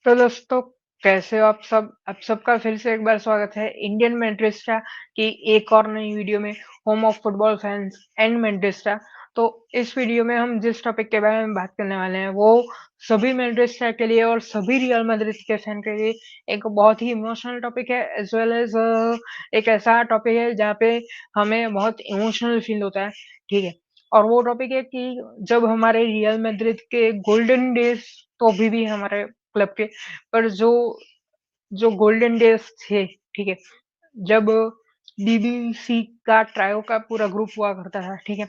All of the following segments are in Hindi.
तो दोस्तों, कैसे हो आप सब? आप सबका फिर से एक बार स्वागत है इंडियन मैड्रिस्टा की एक और नई वीडियो में, home of football fans and Madridista. तो इस वीडियो में हम जिस टॉपिक के बारे में बात करने वाले हैं वो सभी मैड्रिस्टा के लिए और सभी रियल मैड्रिड के फैन के लिए एक बहुत ही इमोशनल टॉपिक है, एज वेल एज एक ऐसा टॉपिक है जहाँ पे हमें बहुत इमोशनल फील होता है। ठीक है। और वो टॉपिक है कि जब हमारे रियल मैड्रिड के गोल्डन डेज, तो अभी भी हमारे क्लब के, पर जो जो गोल्डन डेज थे, ठीक है, जब डीबीसी का ट्रायो का पूरा ग्रुप हुआ करता था, ठीक है,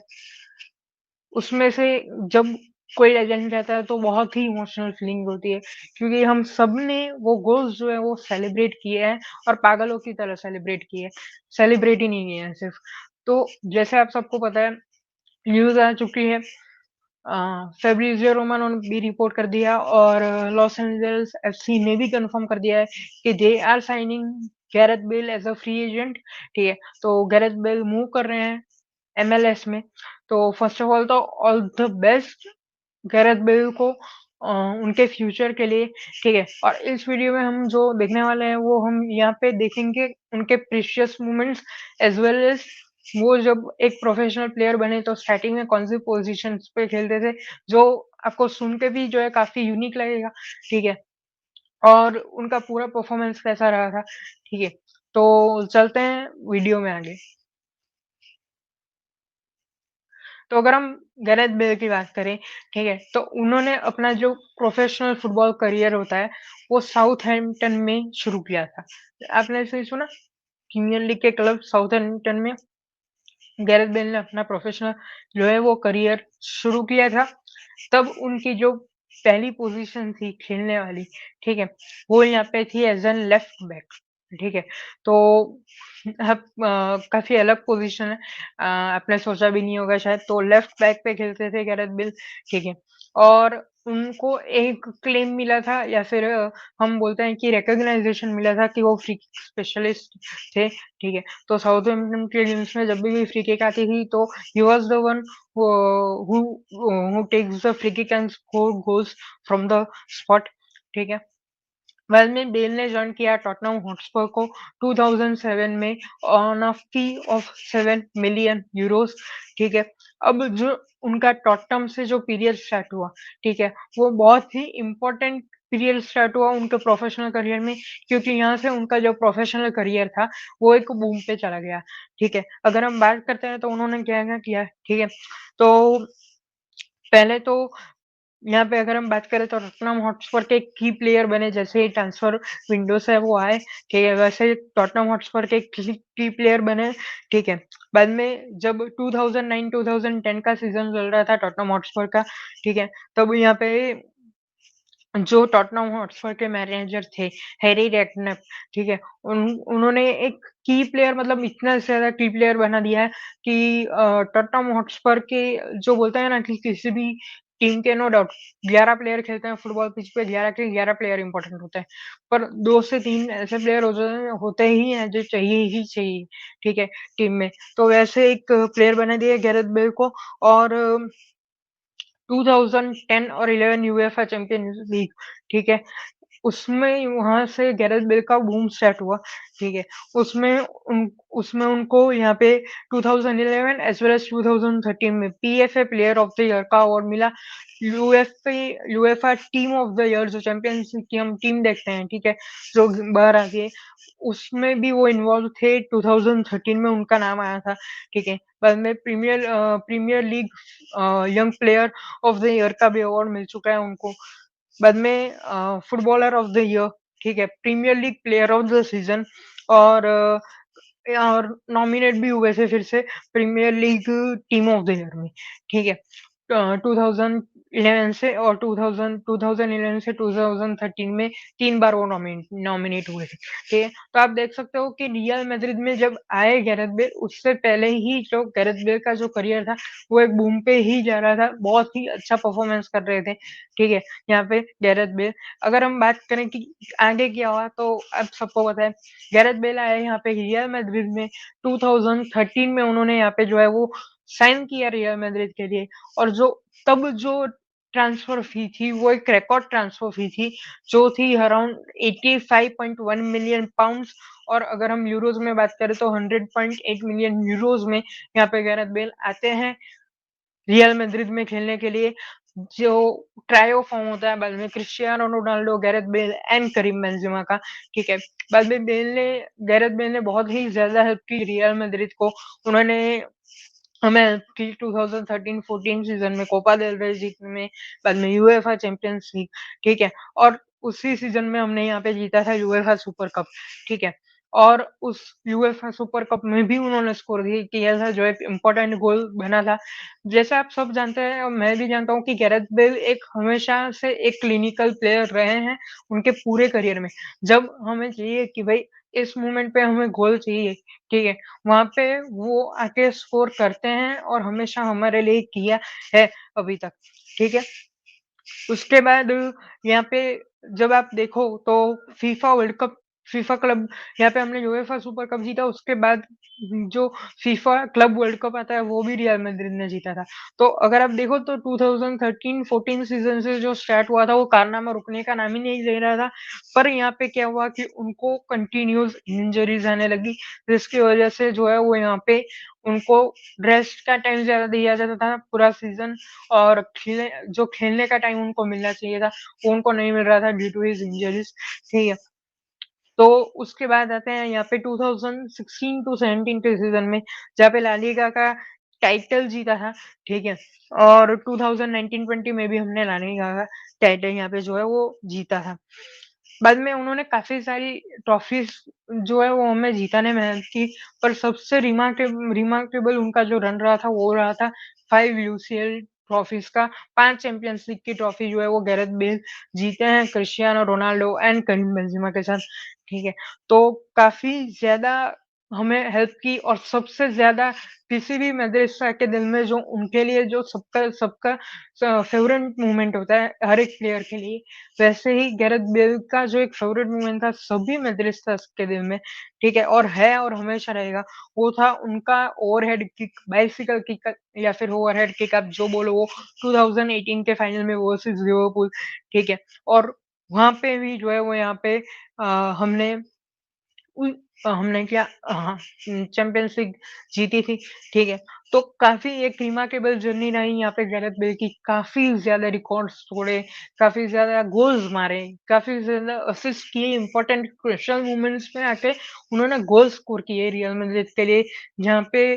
उसमें से जब कोई लेजेंड रहता है तो बहुत ही इमोशनल फीलिंग होती है, क्योंकि हम सब ने वो गोल्स जो है वो सेलिब्रेट किए हैं और पागलों की तरह सेलिब्रेट किए हैं, सेलिब्रेट ही नहीं किए हैं सिर्फ। तो जैसे आप सबको पता है, न्यूज आ चुकी है, फैब्रिजियो रोमानो ने भी रिपोर्ट कर दिया और लॉस एंजल्स एफसी ने भी कंफर्म कर दिया है कि they are signing Gareth Bale as a free agent. ठीक है। तो गैरेथ बेल मूव कर रहे हैं एमएलएस में। तो फर्स्ट ऑफ ऑल तो all the best Gareth Bale को उनके फ्यूचर के लिए। ठीक है। और इस वीडियो में हम जो देखने वाले हैं वो हम यहाँ पे देखेंगे उनके precious moments, as well as वो जब एक प्रोफेशनल प्लेयर बने तो स्टार्टिंग में कौन सी पोजीशंस पे खेलते थे, जो आपको सुन के भी जो है काफी यूनिक लगेगा। ठीक है। और उनका पूरा परफॉर्मेंस कैसा रहा था। ठीक है। तो चलते हैं वीडियो में आगे। तो अगर हम गैरेथ बेल की बात करें, ठीक है, तो उन्होंने अपना जो प्रोफेशनल फुटबॉल करियर होता है वो साउथहैम्पटन में शुरू किया था। आपने सही सुना, प्रीमियर लीग के क्लब साउथहैम्पटन में गैरेथ बेल ने अपना प्रोफेशनल जो है वो करियर शुरू किया था। तब उनकी जो पहली पोजीशन थी खेलने वाली, ठीक है, वो यहाँ पे थी एज एन लेफ्ट बैक। ठीक है। तो अब काफी अलग पोजीशन है, आपने सोचा भी नहीं होगा शायद। तो लेफ्ट बैक पे खेलते थे गैरेथ बेल। ठीक है। और उनको एक क्लेम मिला था, या फिर हम बोलते हैं कि रिकॉग्नाइजेशन मिला था कि वो फ्री स्पेशलिस्ट थे। ठीक है। तो साउथहैम्पटन के गेम्स में जब भी फ्री किक आती थी तो he was the one who takes the free kick and score goals from the spot। ठीक है। बाद में बेल ने ज्वाइन किया टॉटनहम हॉटस्पर को 2007 में on a fee of 7 million Euros. ठीक है। अब जो उनका टॉटनहम से जो पीरियड स्टार्ट हुआ, ठीक है, वो बहुत ही इम्पोर्टेंट पीरियड स्टार्ट हुआ उनके प्रोफेशनल करियर में, क्योंकि यहाँ से उनका जो प्रोफेशनल करियर था वो एक बूम पे चला गया। ठीक है। अगर हम बात करते हैं तो उन्होंने क्या क्या किया, ठीक है, तो पहले तो यहाँ पे अगर हम बात करें तो टॉटनहम हॉटस्पर के की प्लेयर बने, जैसे ही ट्रांसफर विंडो से वो आए, ठीक है, वैसे टॉटनहम हॉटस्पर के की प्लेयर बने। ठीक है। बाद में जब 2009-2010 का सीजन चल रहा था टॉटनहम हॉटस्पर का, ठीक है, तब यहाँ पे जो टॉटनहम हॉटस्पर के मैनेजर थे, हैरी रेडनेप, ठीक है, उन्होंने एक की प्लेयर, मतलब इतना ज्यादा की प्लेयर बना दिया है कि टॉटनहम हॉटस्पर के, जो बोलते हैं ना कि किसी भी टीम के नो डाउट 11 प्लेयर खेलते हैं फुटबॉल पिच पे, 11 के 11 प्लेयर इंपॉर्टेंट होते हैं, पर 2 से 3 ऐसे प्लेयर होते ही हैं जो चाहिए ही चाहिए। ठीक है। टीम में तो वैसे एक प्लेयर बना दिया गैरेथ बेल को। और 2010 और 11 यूएफए चैंपियंस लीग, ठीक है, उसमें वहां से गैरेथ बेल का बूम स्टार्ट हुआ। ठीक है। उसमें उनको यहाँ पे 2011 एज वेल एज 2013 में PFA player of the year का अवार्ड मिला। UEFA UEFA team of the year, जो चैंपियंस की हम टीम देखते हैं, ठीक है, जो बाहर आती है, उसमें भी वो इन्वॉल्व थे। 2013 में उनका नाम आया था। ठीक है। बाद में Premier League young player of the year का भी अवार्ड मिल चुका है उनको। बाद में फुटबॉलर ऑफ द ईयर, ठीक है, Premier League player of the season, और और नॉमिनेट भी हुए थे फिर से Premier League team of the year में। ठीक है। 2011 से और 2011 से 2013 में 3 बार वो नॉमिनेट हुए थे। ठीक है। तो आप देख सकते हो कि रियल मैड्रिड में जब आए गैरेथ बेल, उससे पहले ही जो गैरेथ बेल का जो करियर था वो एक बूम पे ही जा रहा था, बहुत ही अच्छा परफॉर्मेंस कर रहे थे। ठीक है। यहाँ पे गैरेथ बेल, अगर हम बात करें कि आगे क्या हुआ, तो अब सबको पता है गैरेथ बेल आए यहाँ पे रियल मैड्रिड में 2013 में। उन्होंने यहाँ पे जो है वो साइन किया रियल मैड्रिड के लिए। और जो तब जो ट्रांसफर फी थी, वो एक रिकॉर्ड ट्रांसफर फी थी, जो थी अराउंड 85.1 मिलियन पाउंड्स, और अगर हम यूरोज़ में बात करें तो 100.8 मिलियन यूरोज़ में यहाँ पे गैरेथ बेल आते हैं रियल मैड्रिड में खेलने के लिए। जो ट्रायो फॉर्म होता है बाद में Cristiano Ronaldo, Gareth Bale and Karim Benzema का, ठीक है। बाद में गैरेथ बेल ने बहुत ही ज़्यादा हेल्प की रियल मैड्रिड को। उन्होंने हमें हेल्प की 2013-14 सीज़न में कोपा देल रे जीतने में, बाद में यूएफए चैंपियंस लीग, ठीक है। और उसी सीज़न में हमने यहाँ पे जीता था यूएफए सुपर कप, ठीक है। और उस यूएफए सुपर कप में भी उन्होंने स्कोर किया था, जो एक इम्पोर्टेंट गोल बना था। जैसे आप सब जानते हैं और मैं भी जानता हूँ कि गैरेथ बेल एक हमेशा से एक क्लिनिकल प्लेयर रहे हैं उनके पूरे करियर में। जब हमें चाहिए कि भाई इस मोमेंट पे हमें गोल चाहिए, ठीक है, वहाँ पे वो आके स्कोर करते हैं और हमेशा हमारे लिए किया है अभी तक, ठीक है। उसके बाद यहाँ पे जब आप देखो तो FIFA world cup, FIFA club, यहाँ पे हमने यूएफा सुपर कप जीता। उसके बाद जो फीफा क्लब वर्ल्ड कप आता है वो भी रियल मैड्रिड ने जीता था। तो अगर आप देखो तो 2013-14 सीजन से जो स्टार्ट हुआ था वो कारनामा रुकने का नाम ही नहीं ले रहा था। पर यहाँ पे क्या हुआ कि उनको कंटिन्यूस इंजरीज आने लगी, जिसकी वजह से जो है वो यहाँ पे उनको रेस्ट का टाइम ज्यादा दिया जाता था पूरा सीजन, और खेलने का टाइम उनको मिलना चाहिए था, वो उनको नहीं मिल रहा था ड्यू टू हिज इंजरीज, ठीक है। तो उसके बाद आते हैं यहाँ पे 2016 टू 17 के सीजन में, जहाँ पे ला लीगा का टाइटल जीता था, ठीक है। और 2019-20 में भी हमने ला लीगा का टाइटल यहाँ पे जो है वो जीता था। बाद में उन्होंने काफी सारी ट्रॉफीज जो है वो हमें जीताने में हेल्प की, पर सबसे रिमार्केबल उनका जो रन रहा था वो रहा था 5 यूसीएल ट्रॉफीज का। 5 चैंपियंस लीग की ट्रॉफी जो है वो गैरेथ बेल जीते हैं Cristiano Ronaldo and Karim Benzema के साथ, ठीक है। तो काफी ज्यादा हमें हेल्प की, और सबसे ज्यादा किसी भी मदरसा के दिल में जो उनके लिए जो सबका सबका फेवरेट मोमेंट होता है हर एक प्लेयर के लिए, वैसे ही गैरेथ बेल का जो एक फेवरेट मोमेंट था सभी मैड्रिस्टास के दिल में, ठीक है, और है और हमेशा रहेगा। वो था उनका ओवरहेड किक, बाइसिकल किक या फिर ओवरहेड किक, आप जो बोलो वो, 2018 के फाइनल में वर्सेस लिवरपूल, ठीक है। और वहां पे भी जो है वो यहाँ पे अ, हमने हमने क्या, हाँ, चैंपियंस लीग जीती थी, ठीक है। तो काफी एक रिमार्केबल जर्नी रही यहाँ पे गैरेथ बेल की, काफी ज्यादा रिकॉर्ड्स तोड़े, काफी ज्यादा गोल्स मारे, काफी ज्यादा असिस्ट किए, इंपॉर्टेंट क्रुशियल मोमेंट्स में आके उन्होंने गोल स्कोर किए रियल मैड्रिड के लिए, जहाँ पे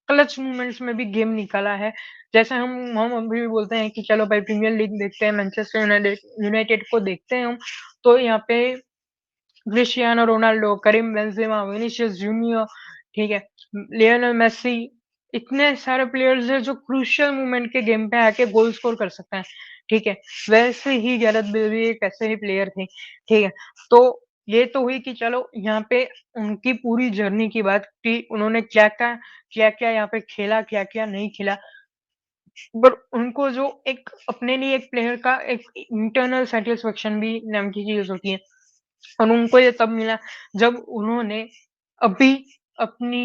क्लच मोमेंट्स में भी गेम निकाला है। जैसे हम अभी भी बोलते हैं कि चलो भाई प्रीमियर लीग देखते हैं, मैनचेस्टर यूनाइटेड यूनाइटेड को देखते हैं हम, तो यहाँ पे Cristiano Ronaldo, Karim Benzema, Vinicius Junior, ठीक है, लियोनेल मेसी, इतने सारे प्लेयर्स हैं जो क्रूशियल मोमेंट के गेम पे आके गोल स्कोर कर सकते हैं, ठीक है। वैसे ही गैरेथ बेल भी एक ऐसे ही प्लेयर थे, ठीक है। तो ये तो हुई कि चलो यहाँ पे उनकी पूरी जर्नी की बात की, उन्होंने क्या-क्या यहाँ पे खेला, क्या-क्या नहीं खेला। पर उनको जो एक अपने लिए एक प्लेयर का एक इंटरनल सैटिस्फैक्शन भी नाम की चीज़ होती है। और उनको ये तब मिला जब उन्होंने अभी अपनी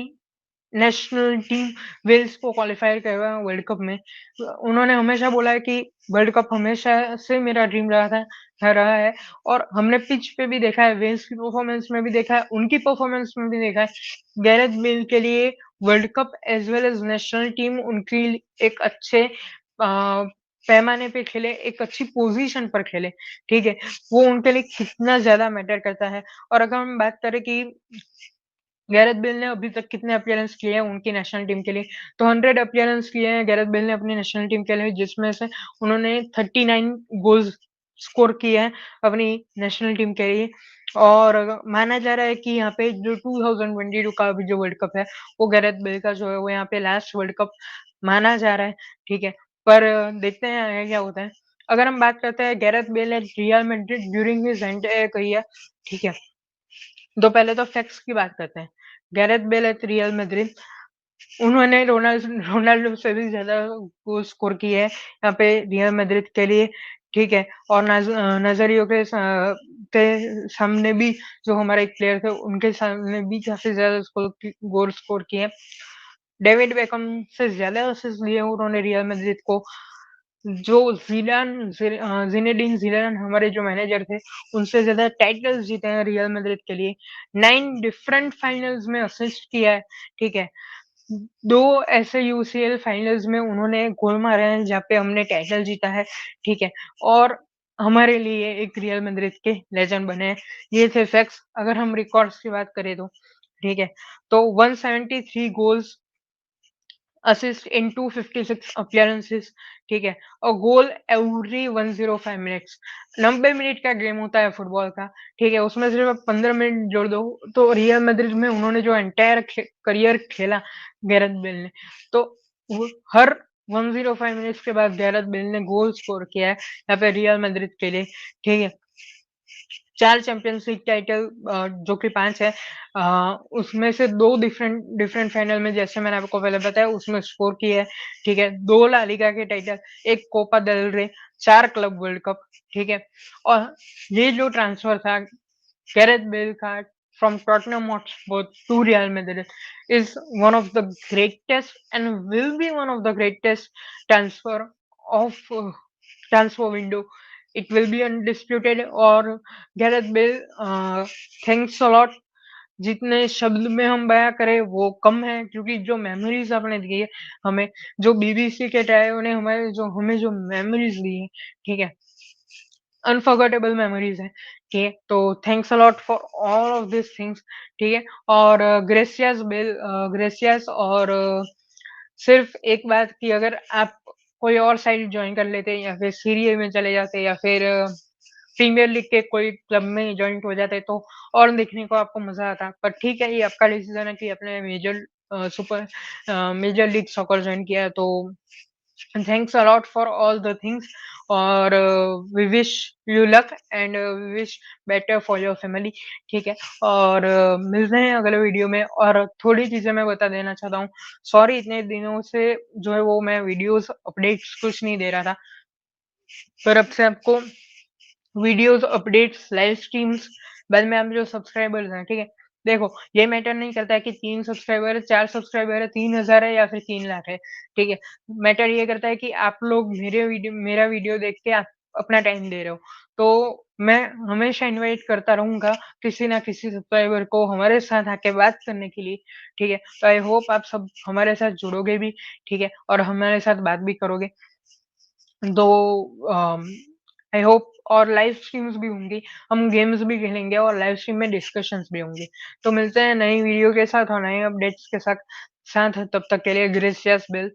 नेशनल टीम वेल्स को क्वालीफाई करवाया वर्ल्ड कप में। उन्होंने हमेशा बोला है कि वर्ल्ड कप हमेशा से मेरा ड्रीम रहा है, और हमने पिच पे भी देखा है, वेल्स की परफॉर्मेंस में भी देखा है, उनकी परफॉर्मेंस में भी देखा है। गैरेथ बेल के लिए world cup as well as national team उनकी एक अच्छे पैमाने पे खेले, एक अच्छी पोज़ीशन पर खेले, ठीक है? वो उनके लिए कितना ज़्यादा मैटर करता है। और अगर हम बात करें कि गैरेथ बेल ने अभी तक कितने अपीयरेंस किए हैं उनकी नेशनल टीम के लिए, तो 100 अपीयरेंस किए हैं गैरेथ बेल ने अपनी नेशनल टीम के लिए, जिसमें से उन्होंने 39 गोल्स स्कोर किए हैं अपनी नेशनल टीम के लिए। और माना जा रहा है कि यहाँ पे जो 2022 का अभी जो वर्ल्ड कप है, वो गैरेथ बेल का जो है वो यहाँ पे लास्ट वर्ल्ड कप माना जा रहा है, ठीक है। पर देखते हैं आगे क्या होता है। अगर हम बात करते हैं Gareth Bale at Real Madrid during his entire career, ठीक है। तो पहले तो फैक्ट्स की बात करते हैं। Gareth Bale at Real Madrid, उन्होंने रोनाल्डो से भी ज़्यादा गोल स्कोर किए हैं यहाँ पे रियल मैड्रिड के लिए, ठीक है। और नज़रियों के सामने भी जो हमारे एक प्लेयर थे, उनके सामने भी काफ़ी ज़्यादा गोल स्कोर किए हैं। डेविड बेकहम से ज़्यादा असिस्ट दिए उन्होंने रियल मैड्रिड को। जो ज़िनेडिन ज़िडान हमारे जो मैनेजर थे, उनसे ज़्यादा टाइटल्स जीते हैं रियल मैड्रिड के लिए। 9 डिफरेंट फाइनल्स में असिस्ट किया है, ठीक है? 2 ऐसे यूसीएल फाइनल्स में उन्होंने गोल मारे हैं जहाँ पे हमने टाइटल जीता है, ठीक है? और हमारे लिए एक रियल मैड्रिड के लेजेंड बने हैं। ये थे फैक्ट्स। अगर हम रिकॉर्ड्स की बात करें तो, ठीक है? तो 173 गोल्स असिस्ट इन 256 अपीयरेंसेस, ठीक है? और गोल एवरी 105 मिनट्स। 90 मिनट का गेम होता है फुटबॉल का, ठीक है? उसमें सिर्फ आप 15 मिनट जोड़ दो, तो रियल मैड्रिड में उन्होंने जो एंटायर करियर खेला गैरेथ बेल ने, तो वो हर 105 मिनट्स के बाद गैरेथ बेल ने गोल स्कोर किया है यहाँ पे रियल मैड्रिड के लिए, ठीक है? 4 चैंपियंस लीग टाइटल जो कि 5 है, उसमें से 2 डिफरेंट डिफरेंट फाइनल में जैसे मैंने आपको पहले बताया उसमें स्कोर किया है, ठीक है? 2 ला लीगा के टाइटल, 1 कोपा डेल रे, 4 क्लब वर्ल्ड कप, ठीक है? और ये जो ट्रांसफर था Gareth Bale card from Tottenham Hotspur to Real Madrid is one of the greatest and will be one of the greatest transfer of transfer window. It will be undisputed और Gareth Bale thanks a lot. जितने शब्द में हम बयां करें वो कम है क्योंकि जो मेमोरीज आपने दी है हमें, जो बीबीसी के टाइम ने हमें जो मेमोरीज दी है, ठीक है, अनफॉरगेटेबल मेमोरीज हैं, ठीक है? तो thanks a lot for all of this things, ठीक है? और ग्रेसियस और सिर्फ एक बात कि अगर आप कोई और साइड जॉइन कर लेते या फिर सीरिया में चले जाते या फिर प्रीमियर लीग के कोई क्लब में जॉइन हो जाते तो और देखने को आपको मजा आता, पर ठीक है ये आपका डिसीजन है कि आपने मेजर लीग सॉकर जॉइन किया है, तो and thanks a lot for all the things और we wish you luck and we wish better for your family, ठीक है? और मिलते हैं अगले वीडियो में और थोड़ी चीजें मैं बता देना चाहता हूँ। सॉरी इतने दिनों से जो है वो मैं वीडियोस अपडेट्स कुछ नहीं दे रहा था, पर अब से आपको वीडियोस, अपडेट्स, लाइव स्ट्रीम्स, बाद में आप जो सब्सक्राइबर्स हैं, ठीक है? देखो, ये मैटर नहीं करता है कि 3 सब्सक्राइबर है, 4 सब्सक्राइबर है, 3000 है या फिर 3 लाख है, ठीक है? मैटर ये करता है कि आप लोग मेरा वीडियो देख के आप अपना टाइम दे रहे हो। तो मैं हमेशा इनवाइट करता रहूँगा किसी ना किसी सब्सक्राइबर को हमारे साथ आके बात करने के लिए, ठीक है? तो आई होप आप सब हमारे साथ जुड़ोगे भी, ठीक है? और हमारे साथ बात भी करोगे। दो आई होप और लाइव स्ट्रीम्स भी होंगी, हम गेम्स भी खेलेंगे और लाइव स्ट्रीम में डिस्कशंस भी होंगे। तो मिलते हैं नई वीडियो के साथ और नए अपडेट्स के साथ तब तक के लिए ग्रेसियस बेल।